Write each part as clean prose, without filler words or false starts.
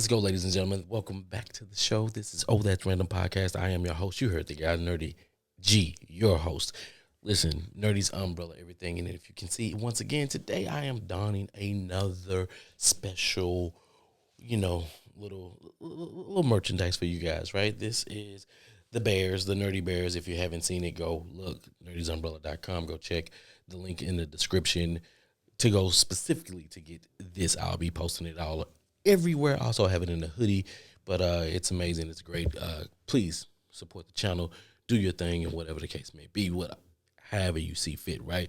Let's go, ladies and gentlemen. Welcome back to the show. This is That's Random Podcast. I am your host. You heard the guy, Nerdy G, your host. Listen, Nerdy's umbrella, everything. And if you can see, once again, today I am donning another special, little merchandise for you guys, right? This is the Bears, the Nerdy Bears. If you haven't seen it, go look, nerdysumbrella.com. Go check the link in the description to go specifically to get this. I'll be posting it all everywhere. I also have it in a hoodie, but it's amazing. It's great. Please support the channel. Do your thing and whatever the case may be, however you see fit, right?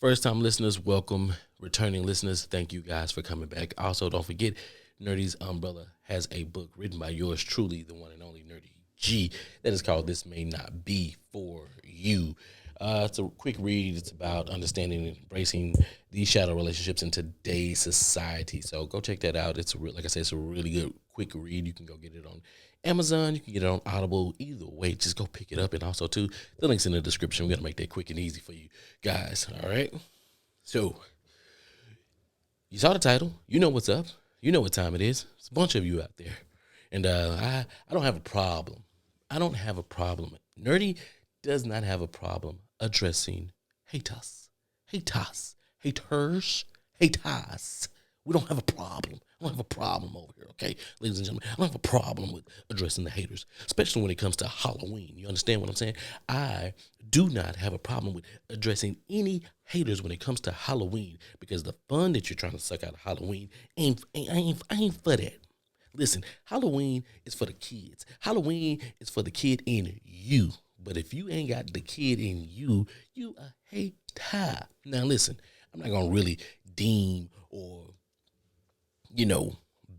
First time listeners, welcome. Returning listeners, thank you guys for coming back. Also, don't forget, Nerdy's Umbrella has a book written by yours truly, the one and only Nerdy G, that is called This May Not Be For You. It's a quick read. It's about understanding and embracing these shadow relationships in today's society. So go check that out. Like I said, it's a really good quick read. You can go get it on Amazon. You can get it on Audible. Either way, just go pick it up. And also, too, the link's in the description. We're going to make that quick and easy for you guys. All right? So you saw the title. You know what's up. You know what time it is. It's a bunch of you out there. And I don't have a problem. I don't have a problem. Nerdy does not have a problem addressing haters. We don't have a problem. I don't have a problem over here, okay? Ladies and gentlemen, I don't have a problem with addressing the haters, especially when it comes to Halloween. You understand what I'm saying? I do not have a problem with addressing any haters when it comes to Halloween, because the fun that you're trying to suck out of Halloween ain't for that. Listen, Halloween is for the kids. Halloween is for the kid in you. But if you ain't got the kid in you, you a hater. Now listen, I'm not going to really deem or,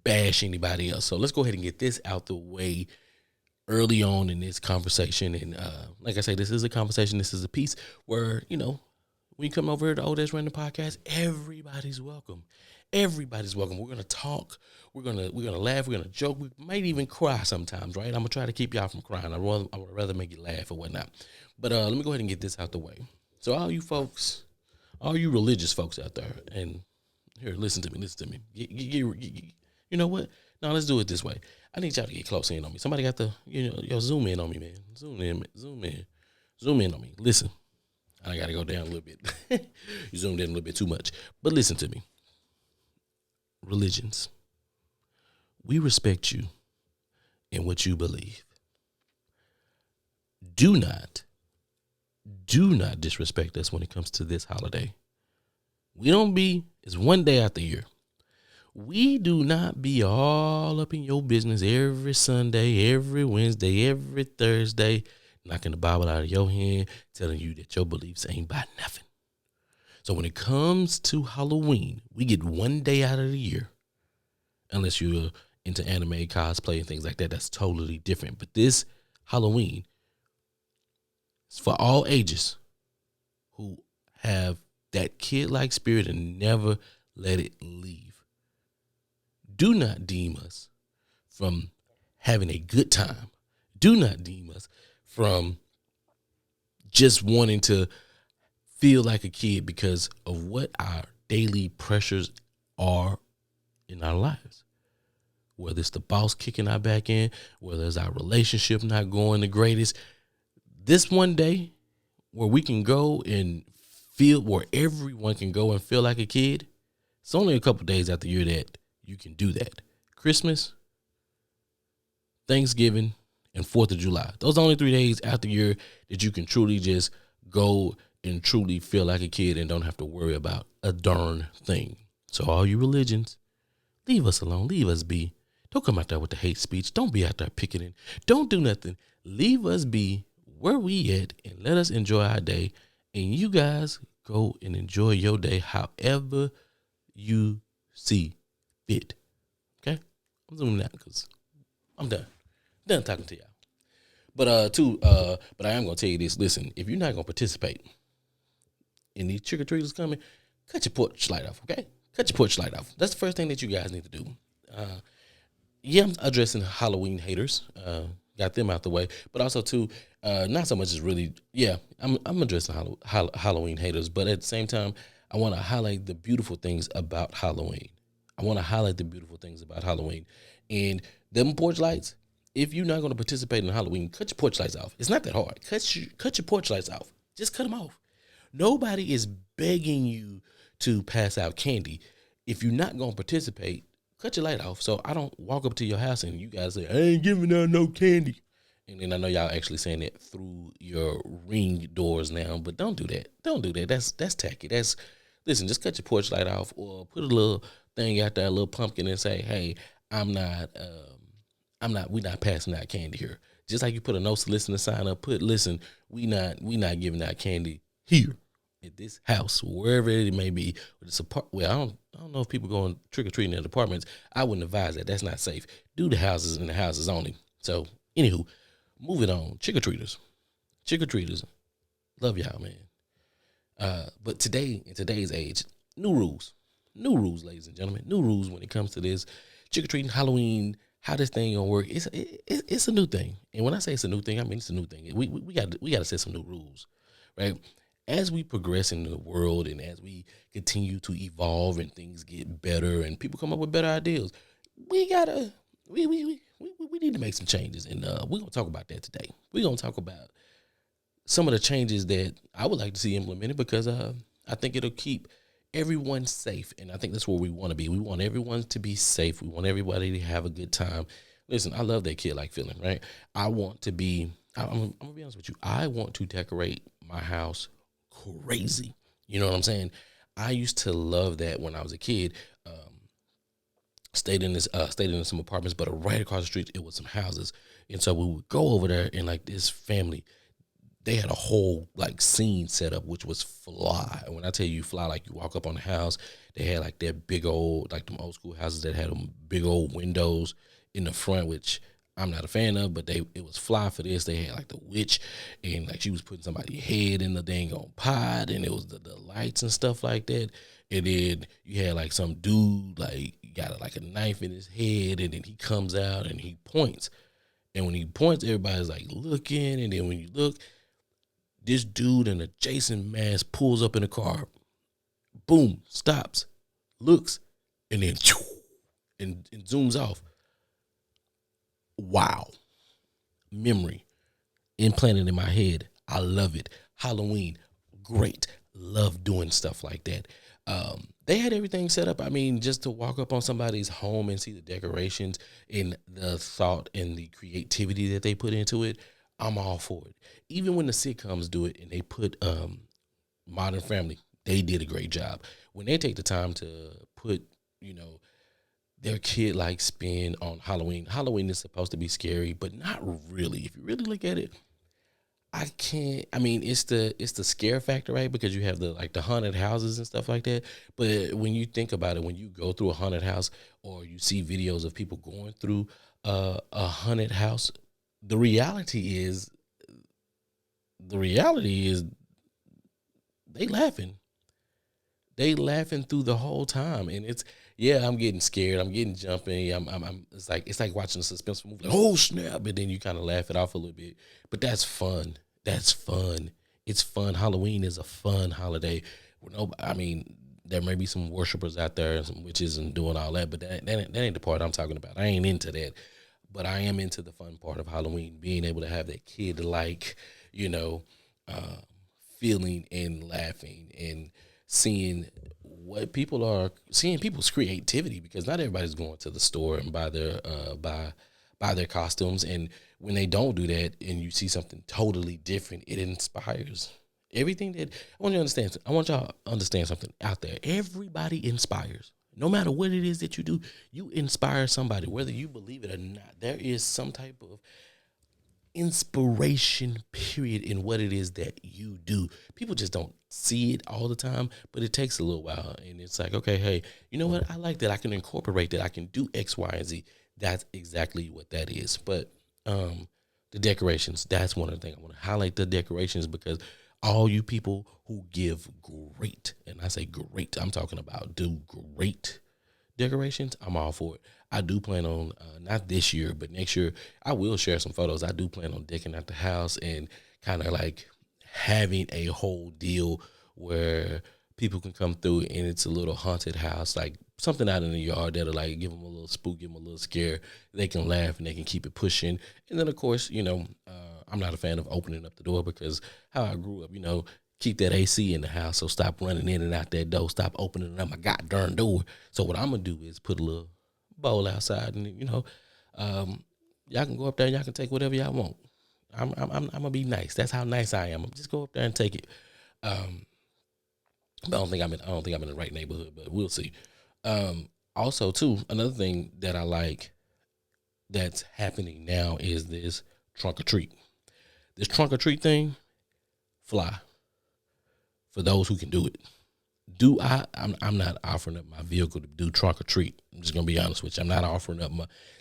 bash anybody else. So let's go ahead and get this out the way early on in this conversation. And like I say, this is a conversation. This is a piece where, when you come over here to That's Random Podcast, everybody's welcome. Everybody's welcome. We're gonna talk. We're gonna laugh. We're gonna joke. We might even cry sometimes, right? I'm gonna try to keep y'all from crying. I would rather make you laugh or whatnot. But let me go ahead and get this out the way. So all you folks, all you religious folks out there, and here, listen to me. You know what? No, let's do it this way. I need y'all to get close in on me. Somebody got to, zoom in on me, man. Zoom in on me. Listen, I gotta go down a little bit. You zoomed in a little bit too much, but listen to me. Religions, we respect you in what you believe. Do not disrespect us when it comes to this holiday. It's one day out the year. We do not be all up in your business every Sunday, every Wednesday, every Thursday, knocking the Bible out of your hand, telling you that your beliefs ain't about nothing. So when it comes to Halloween, we get one day out of the year, unless you're into anime, cosplay, and things like that. That's totally different. But this Halloween is for all ages who have that kid-like spirit and never let it leave. Do not deem us from having a good time. Do not deem us from just wanting to feel like a kid because of what our daily pressures are in our lives. Whether it's the boss kicking our back in, whether it's our relationship not going the greatest. This one day where we can go and feel, where everyone can go and feel like a kid, it's only a couple days out the year that you can do that. Christmas, Thanksgiving, and 4th of July. Those are only 3 days out the year that you can truly just go and truly feel like a kid and don't have to worry about a darn thing. So all you religions, leave us alone. Leave us be. Don't come out there with the hate speech. Don't be out there picketing. Don't do nothing. Leave us be where we at and let us enjoy our day. And you guys go and enjoy your day however you see fit. Okay? I'm zooming out because I'm done. Done talking to y'all. But I am gonna tell you this. Listen, if you're not gonna participate in these trick-or-treaters coming, cut your porch light off, okay? Cut your porch light off. That's the first thing that you guys need to do. I'm addressing Halloween haters. Got them out the way. But also, too, not so much as really, I'm addressing Halloween haters. But at the same time, I want to highlight the beautiful things about Halloween. I want to highlight the beautiful things about Halloween. And them porch lights, if you're not going to participate in Halloween, cut your porch lights off. It's not that hard. Cut your porch lights off. Just cut them off. Nobody is begging you to pass out candy. If you're not going to participate, cut your light off. So I don't walk up to your house and you guys say, I ain't giving out no candy. And then I know y'all actually saying it through your ring doors now, but don't do that. Don't do that. That's tacky. Listen, just cut your porch light off or put a little thing out there, a little pumpkin, and say, hey, we're not passing out candy here. Just like you put a no soliciting sign up, listen, we not giving out candy here at this house, wherever it may be. Well, I don't know if people going trick or treating in apartments. I wouldn't advise that. That's not safe. Do the houses and the houses only. So, anywho, moving on. Trick or treaters, love y'all, man. But today, in today's age, new rules, ladies and gentlemen, new rules when it comes to this trick or treating, Halloween. How this thing gonna work? It's a new thing, and when I say it's a new thing, I mean it's a new thing. We got to set some new rules, right? As we progress in the world and as we continue to evolve and things get better and people come up with better ideas, we need to make some changes, and we're gonna talk about that today. We're gonna talk about some of the changes that I would like to see implemented because I think it'll keep everyone safe, and I think that's where we want to be. We want everyone to be safe. We want everybody to have a good time. Listen, I love that kid-like feeling, right? I'm gonna be honest with you. I want to decorate my house crazy. You know what I'm saying? I used to love that when I was a kid. Stayed in some apartments, but right across the street it was some houses, and so we would go over there and like this family. They had a whole like scene set up, which was fly. And when I tell you fly, like you walk up on the house, they had like that big old, like them old school houses that had them big old windows in the front, which I'm not a fan of, but it was fly for this. They had like the witch and like she was putting somebody's head in the dang on pot, and it was the lights and stuff like that. And then you had like some dude, like got like a knife in his head, and then he comes out and he points. And when he points, everybody's like looking, and then when you look, this dude in a Jason mask pulls up in a car, boom, stops, looks, and then and zooms off. Wow. Memory implanted in my head. I love it. Halloween, great. Love doing stuff like that. They had everything set up. I mean, just to walk up on somebody's home and see the decorations and the thought and the creativity that they put into it, I'm all for it. Even when the sitcoms do it and they put Modern Family, they did a great job. When they take the time to put, their kid-like spin on Halloween. Halloween is supposed to be scary, but not really. If you really look at it, it's the scare factor, right? Because you have the haunted houses and stuff like that. But when you think about it, when you go through a haunted house or you see videos of people going through a haunted house, the reality is they laughing. They laughing through the whole time, and I'm getting scared. I'm getting jumpy. It's like watching a suspenseful movie. Like, oh snap! And then you kind of laugh it off a little bit. But that's fun. That's fun. It's fun. Halloween is a fun holiday. There may be some worshipers out there and some witches and doing all that, but that ain't the part I'm talking about. I ain't into that. But I am into the fun part of Halloween, being able to have that kid-like, feeling and laughing and seeing people's creativity, because not everybody's going to the store and buy their costumes. And when they don't do that and you see something totally different, it inspires. Everything that I want y'all to understand something out there. Everybody inspires. No matter what it is that you do, you inspire somebody, whether you believe it or not. There is some type of inspiration period in what it is that you do. People just don't see it all the time, but it takes a little while. And it's like, okay, hey, you know what? I like that. I can incorporate that. I can do X, Y, and Z. That's exactly what that is. But the decorations, that's one of the things I want to highlight, the decorations, because all you people who give great, and I say great, I'm talking about do great decorations, I'm all for it. I do plan on, not this year, but next year, I will share some photos. I do plan on decking out the house and kind of like having a whole deal where people can come through and it's a little haunted house, like something out in the yard that'll like give them a little spook, give them a little scare. They can laugh and they can keep it pushing. And then of course, I'm not a fan of opening up the door because how I grew up, keep that AC in the house. So stop running in and out that door. Stop opening up my goddamn door. So what I'm gonna do is put a little bowl outside, and y'all can go up there and y'all can take whatever y'all want. I'm gonna be nice. That's how nice I am. Just go up there and take it. But I don't think I'm in the right neighborhood, but we'll see. Also, too, another thing that I like that's happening now is this trunk or treat. This trunk or treat thing, fly for those who can do it. I'm not offering up my vehicle to do trunk or treat. I'm just gonna be honest with you. I'm not offering up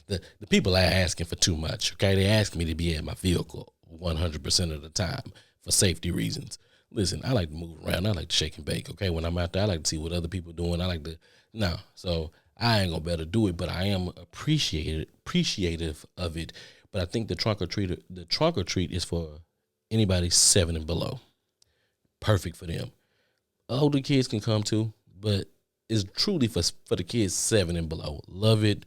the people are asking for too much. Okay, they ask me to be at my vehicle 100% of the time for safety reasons. Listen, I like to move around. I like to shake and bake. Okay, when I'm out there, I like to see what other people are doing. I like to so I ain't gonna be able to do it, but I am appreciative of it. But I think the trunk or treat is for anybody 7 and below. Perfect for them. Older kids can come too, but it's truly for the kids 7 and below. Love it.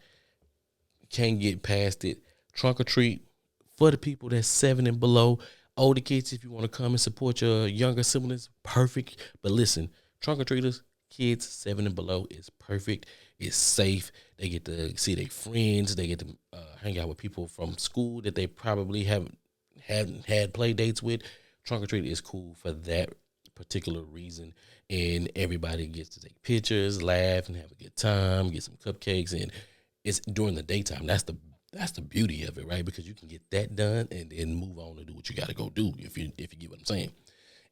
Can't get past it. Trunk or treat for the people that's 7 and below. Older kids, if you want to come and support your younger siblings, perfect. But listen, trunk or treaters, kids 7 and below is perfect. It's safe. They get to see their friends. They get to hang out with people from school that they probably hadn't had play dates with. Trunk or treat is cool for that particular reason, and everybody gets to take pictures, laugh, and have a good time, get some cupcakes, and it's during the daytime. That's the beauty of it, right? Because you can get that done and then move on and do what you got to go do, if you get what I'm saying.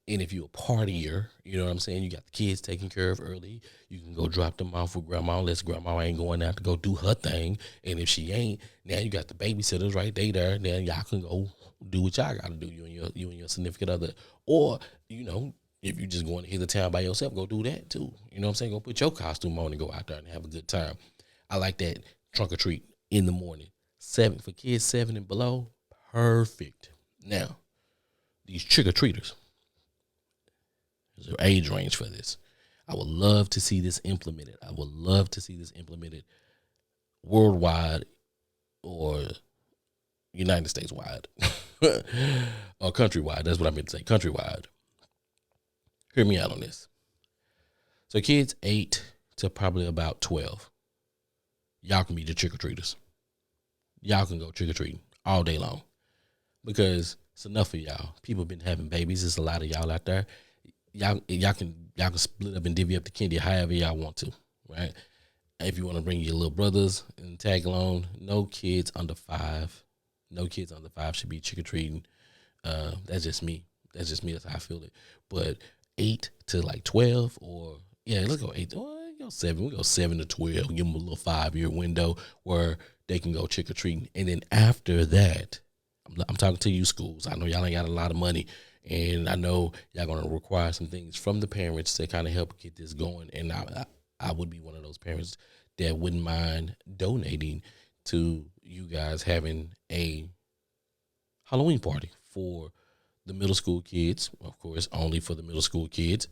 And if you're a partier, you know what I'm saying, you got the kids taken care of early, you can go drop them off with grandma, unless grandma ain't going out to go do her thing. And if she ain't, now you got the babysitters right there. Then y'all can go do what y'all got to do, you and your significant other. Or, if you're just going to hit the town by yourself, go do that too. You know what I'm saying? Go put your costume on and go out there and have a good time. I like that trunk or treat in the morning. 7 for kids 7 and below, perfect. Now, these trick or treaters, there's an age range for this. I would love to see this implemented. I would love to see this implemented worldwide or United States wide or countrywide. That's what I meant to say, countrywide. Hear me out on this. So kids 8 to probably about 12, y'all can be the trick-or-treaters. Y'all can go trick-or-treating all day long because it's enough of y'all. People been having babies. There's a lot of y'all out there. Y'all can split up and divvy up the candy however y'all want to, right? If you want to bring your little brothers and tag along, no kids under 5. No kids under 5 should be trick-or-treating. That's just me. That's how I feel it. But 8 to like 12, or let's go 8. Go 7. We go 7 to 12. Give them a little 5-year window where they can go trick or treating, and then after that, I'm talking to you schools. I know y'all ain't got a lot of money, and I know y'all gonna require some things from the parents to kind of help get this going. And I would be one of those parents that wouldn't mind donating to you guys having a Halloween party for the middle school kids, of course, only for the middle school kids,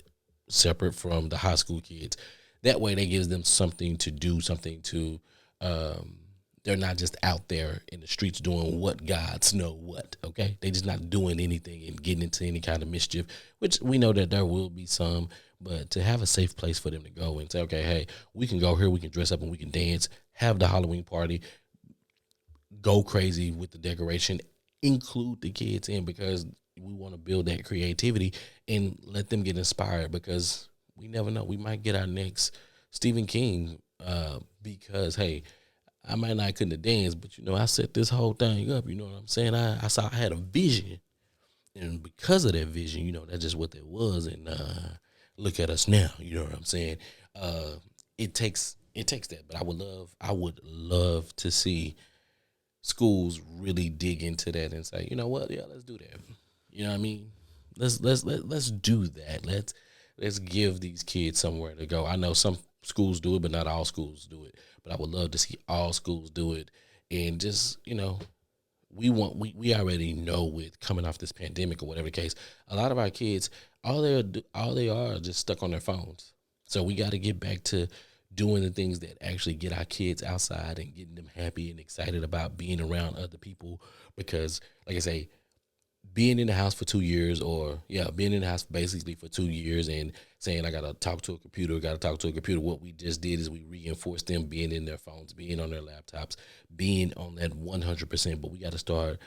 separate from the high school kids. That way, that gives them something to do, something to, they're not just out there in the streets doing what gods know what, okay? They just not doing anything and getting into any kind of mischief, which we know that there will be some, but to have a safe place for them to go and say, okay, hey, we can go here, we can dress up and we can dance, have the Halloween party, go crazy with the decoration, include the kids in, because we want to build that creativity and let them get inspired, because we never know. We might get our next Stephen King because, hey, I might not couldn't dance, but, I set this whole thing up. You know what I'm saying? I had a vision. And because of that vision, that's just what there was. And look at us now. You know what I'm saying? It takes that. But I would love to see schools really dig into that and say, you know what? Yeah, let's do that. You know what I mean? Let's do that. Let's give these kids somewhere to go. I know some schools do it, but not all schools do it. But I would love to see all schools do it, and just we already know with coming off this pandemic or whatever the case, a lot of our kids, all they are just stuck on their phones. So we got to get back to doing the things that actually get our kids outside and getting them happy and excited about being around other people. Because, like I say, being in the house for 2 years, or being in the house basically for 2 years and saying I gotta talk to a computer, gotta talk to a computer. What we just did is we reinforced them being in their phones, being on their laptops, being on that 100%. But we got to start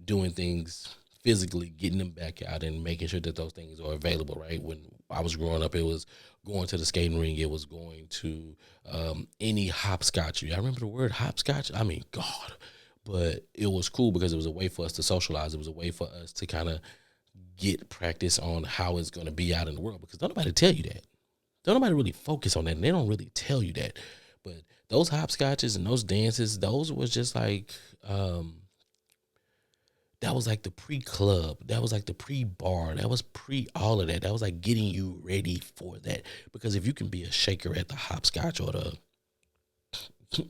doing things physically, getting them back out and making sure that those things are available. Right? When I was growing up, it was going to the skating ring. It was going to any hopscotch. I remember the word hopscotch. I mean, God, but it was cool because it was a way for us to socialize. It was a way for us to kind of get practice on how it's going to be out in the world, because don't nobody tell you that. Don't nobody really focus on that, and they don't really tell you that. But those hopscotches and those dances, those was just like that was like the pre-club, that was like the pre-bar, that was pre all of that. That was like getting you ready for that. Because if you can be a shaker at the hopscotch or the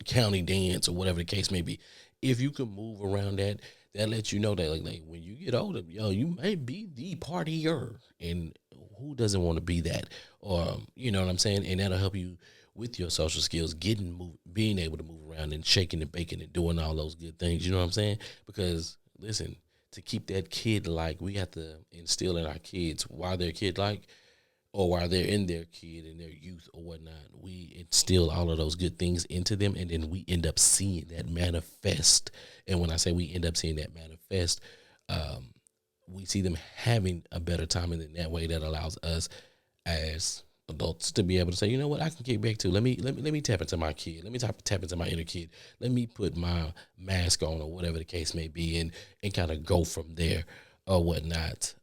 county dance or whatever the case may be, if you can move around that, that lets you know that like when you get older, you may be the partier, and who doesn't want to be that? Or you know what I'm saying? And that'll help you with your social skills, being able to move around and shaking and baking and doing all those good things. You know what I'm saying? Because listen, to keep that kid like, we have to instill in our kids while they're kid like, or while they're in their kid and their youth or whatnot, we instill all of those good things into them, and then we end up seeing that manifest. And when I say we end up seeing that manifest, we see them having a better time, and in that way, that allows us as adults to be able to say, you know what, I can get back to. Let me tap into my kid. Let me tap into my inner kid. Let me put my mask on or whatever the case may be, and kind of go from there or whatnot.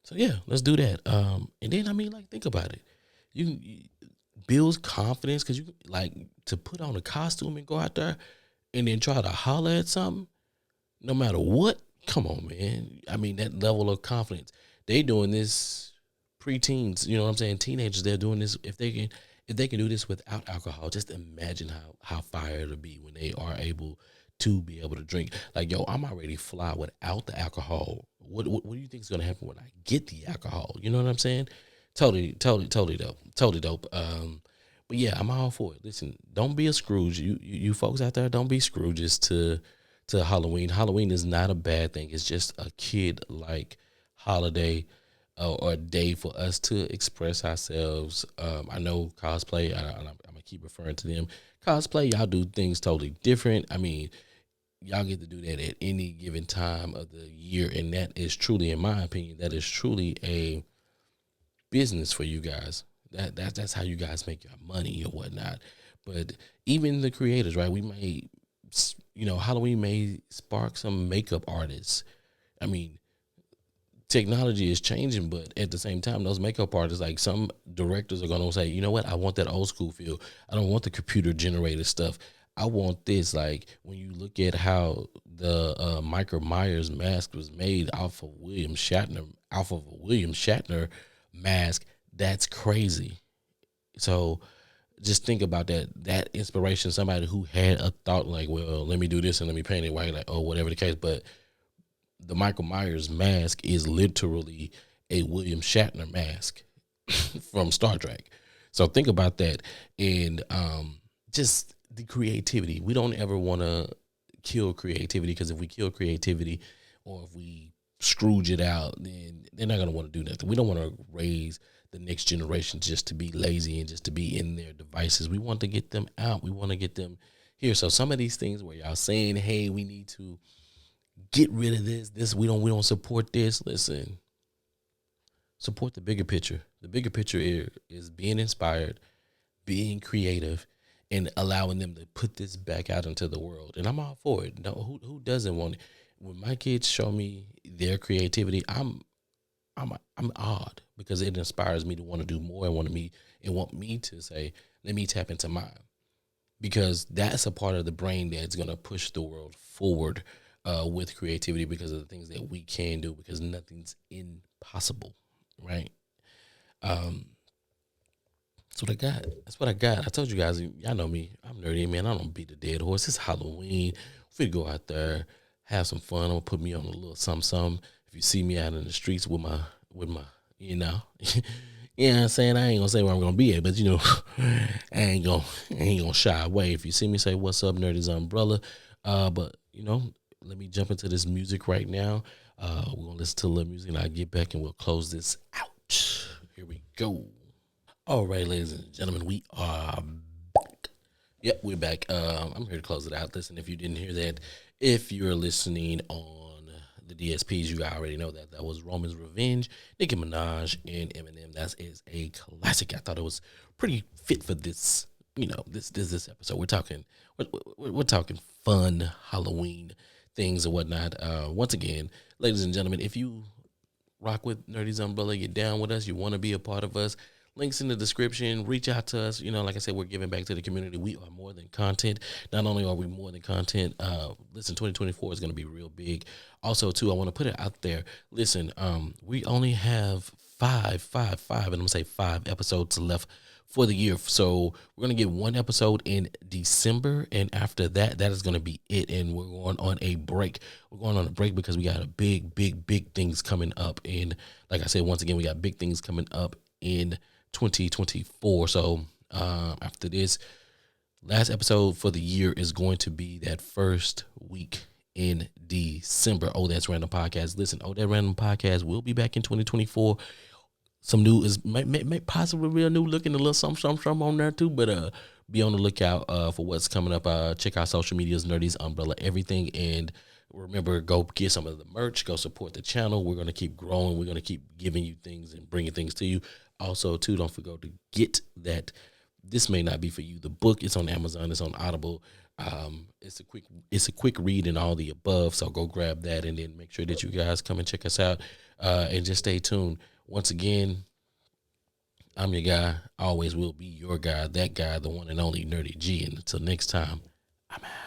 So yeah, let's do that. And then I mean, like, think about it. You builds confidence, because you like to put on a costume and go out there and then try to holler at something, no matter what. Come on, man. I mean, that level of confidence. They doing this preteens, you know what I'm saying? Teenagers, they're doing this. If they can do this without alcohol, just imagine how fire it'll be when they are able to be able to drink. Like, yo, I'm already fly without the alcohol. What do you think is gonna happen when I get the alcohol? You know what I'm saying? Totally dope. Totally dope. But yeah, I'm all for it. Listen, don't be a Scrooge. You folks out there, don't be Scrooges to Halloween. Halloween is not a bad thing. It's just a kid like holiday, or a day for us to express ourselves. I know cosplay. I'm gonna keep referring to them. Cosplay, y'all do things totally different. I mean, y'all get to do that at any given time of the year, and that is truly, in my opinion, that is truly a business for you guys. That's how you guys make your money or whatnot. But even the creators, right? We may, Halloween may spark some makeup artists. I mean, technology is changing, but at the same time, those makeup artists, like, some directors are gonna say, you know what, I want that old school feel. I don't want the computer generated stuff. I want this. Like, when you look at how the Michael Myers mask was made off of a William Shatner mask, that's crazy. So just think about that inspiration. Somebody who had a thought like, well, let me do this and let me paint it white, like, or whatever the case. But the Michael Myers mask is literally a William Shatner mask from Star Trek. So think about that, and just the creativity. We don't ever want to kill creativity, because if we kill creativity, or if we Scrooge it out, then they're not gonna want to do nothing. We don't want to raise the next generation just to be lazy and just to be in their devices. We want to get them out. We want to get them here. So some of these things where y'all saying, hey, we need to get rid of this we don't support this. Listen, support the bigger picture. The bigger picture is being inspired, being creative, and allowing them to put this back out into the world. And I'm all for it. No, who doesn't want it? When my kids show me their creativity, I'm odd, because it inspires me to want to do more, and want me to say, let me tap into mine, because that's a part of the brain that's going to push the world forward with creativity, because of the things that we can do, because nothing's impossible, right? Um, that's what I got. That's what I got. I told you guys, y'all know me. I'm nerdy, man. I don't beat a dead horse. It's Halloween. We go out there, have some fun. I'm gonna put me on a little something. If you see me out in the streets with my, you know, you know what I'm saying? I ain't gonna say where I'm gonna be at, but I ain't gonna shy away. If you see me, say what's up, Nerdy's Umbrella. But let me jump into this music right now. We're gonna listen to a little music and I'll get back and we'll close this out. Here we go. All right, ladies and gentlemen, we are back. Yep, we're back. I'm here to close it out. Listen, if you didn't hear that, if you're listening on the DSPs, you already know that that was Roman's Revenge, Nicki Minaj and Eminem. That is a classic. I thought it was pretty fit for this. This episode. We're talking fun Halloween things and whatnot. Once again, ladies and gentlemen, if you rock with Nerdy's Umbrella, you're down with us, you want to be a part of us, links in the description. Reach out to us. Like I said, we're giving back to the community. We are more than content. Not only are we more than content, listen, 2024 is going to be real big. Also, too, I want to put it out there. Listen, we only have and I'm going to say 5 episodes left for the year. So we're going to get one episode in December. And after that, that is going to be it. And we're going on a break. We're going on a break because we got a big things coming up. And like I said, once again, we got big things coming up in 2024. So after this, last episode for the year is going to be that first week in December. Oh, that's Random Podcast. Listen, That Random Podcast will be back in 2024. Some new is may possibly real new looking, a little some on there too. But be on the lookout for what's coming up. Check our social medias, Nerdy's Umbrella, everything. And remember, go get some of the merch. Go support the channel. We're going to keep growing. We're going to keep giving you things and bringing things to you. Also, too, don't forget to get that. This may not be for you. The book is on Amazon. It's on Audible. It's a quick read and all the above. So go grab that and then make sure that you guys come and check us out. And just stay tuned. Once again, I'm your guy. Always will be your guy. That guy, the one and only Nerdy G. And until next time, I'm out.